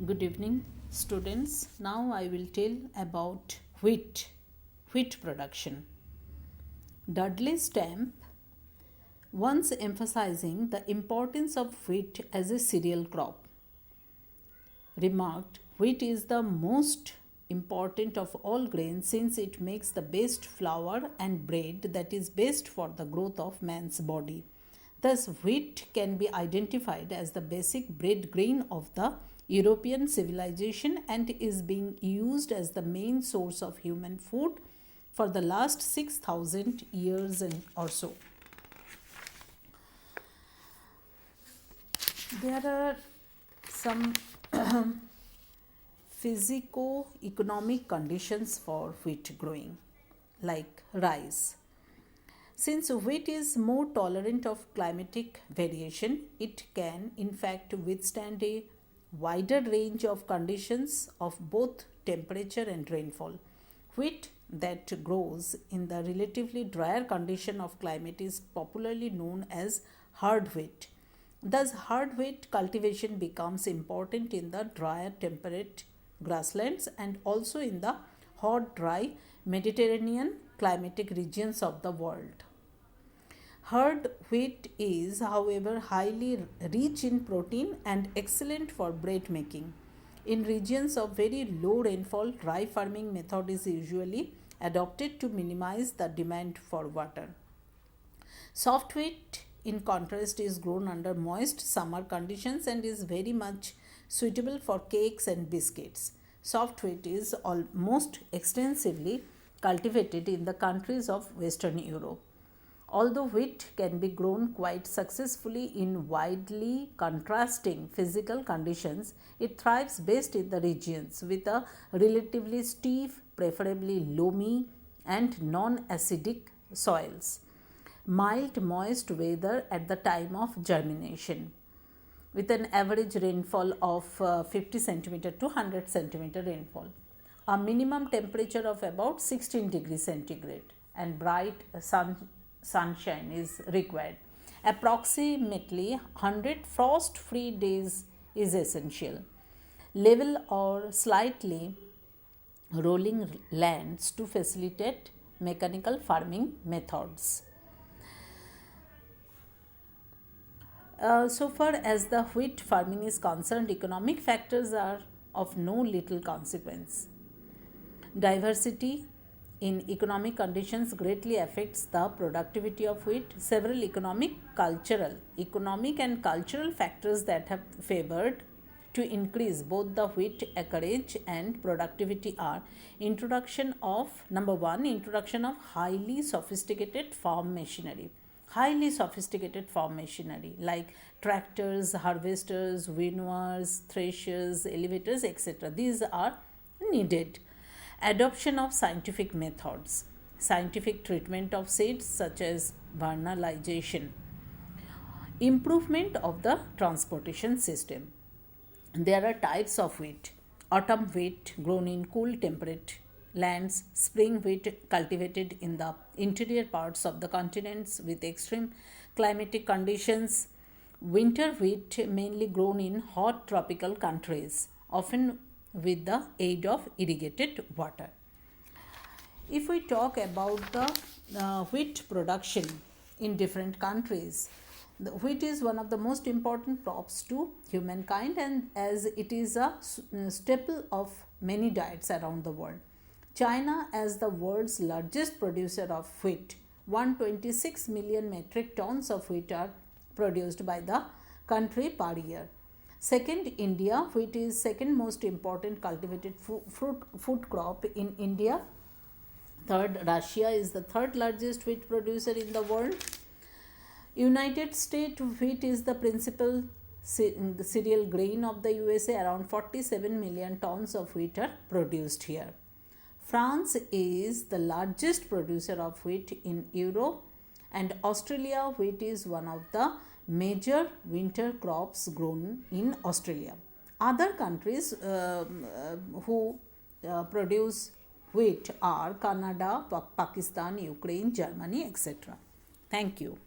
Good evening, students. Now I will tell about wheat production. Dudley Stamp, once emphasizing the importance of wheat as a cereal crop, remarked, "Wheat is the most important of all grains since it makes the best flour and bread that is best for the growth of man's body. Thus, wheat can be identified as the basic bread grain of the European civilization and is being used as the main source of human food for the last 6,000 years or so." There are some physico-economic conditions for wheat growing, like rice. Since wheat is more tolerant of climatic variation, it can in fact withstand a wider range of conditions of both temperature and rainfall. Wheat that grows in the relatively drier condition of climate is popularly known as hard wheat. Thus, hard wheat cultivation becomes important in the drier temperate grasslands and also in the hot, dry Mediterranean climatic regions of the world. Hard wheat is, however, highly rich in protein and excellent for bread making. In regions of very low rainfall, dry farming method is usually adopted to minimize the demand for water. Soft wheat, in contrast, is grown under moist summer conditions and is very much suitable for cakes and biscuits. Soft wheat is almost extensively cultivated in the countries of Western Europe. Although wheat can be grown quite successfully in widely contrasting physical conditions, it thrives best in the regions with a relatively steep, preferably loamy and non-acidic soils, mild moist weather at the time of germination, with an average rainfall of 50 centimeter to 100 centimeter rainfall, a minimum temperature of about 16 degrees centigrade, and bright sunshine is required. Approximately 100 frost free days is essential. Level or slightly rolling lands to facilitate mechanical farming methods. So far as the wheat farming is concerned, economic factors are of no little consequence. Diversity in economic conditions greatly affects the productivity of wheat. Several economic and cultural factors that have favored to increase both the wheat acreage and productivity are number one, introduction of highly sophisticated farm machinery like tractors, harvesters, winnowers, threshers, elevators, etc. These are needed. Adoption of scientific methods, scientific treatment of seeds such as vernalization, improvement of the transportation system. There are types of wheat: autumn wheat grown in cool temperate lands, spring wheat cultivated in the interior parts of the continents with extreme climatic conditions, winter wheat mainly grown in hot tropical countries, often with the aid of irrigated water. If we talk about the wheat production in different countries, the wheat is one of the most important crops to humankind, and as it is a staple of many diets around the world. China, as the world's largest producer of wheat, 126 million metric tons of wheat are produced by the country per year. Second, India. Wheat is second most important cultivated food crop in India. Third, Russia is the third largest wheat producer in the world. United States, wheat is the principal cereal grain of the USA. Around 47 million tons of wheat are produced here. France is the largest producer of wheat in Europe, and Australia, wheat is one of the major winter crops grown in Australia. Other countries who produce wheat are Canada, Pakistan, Ukraine, Germany, etc. Thank you.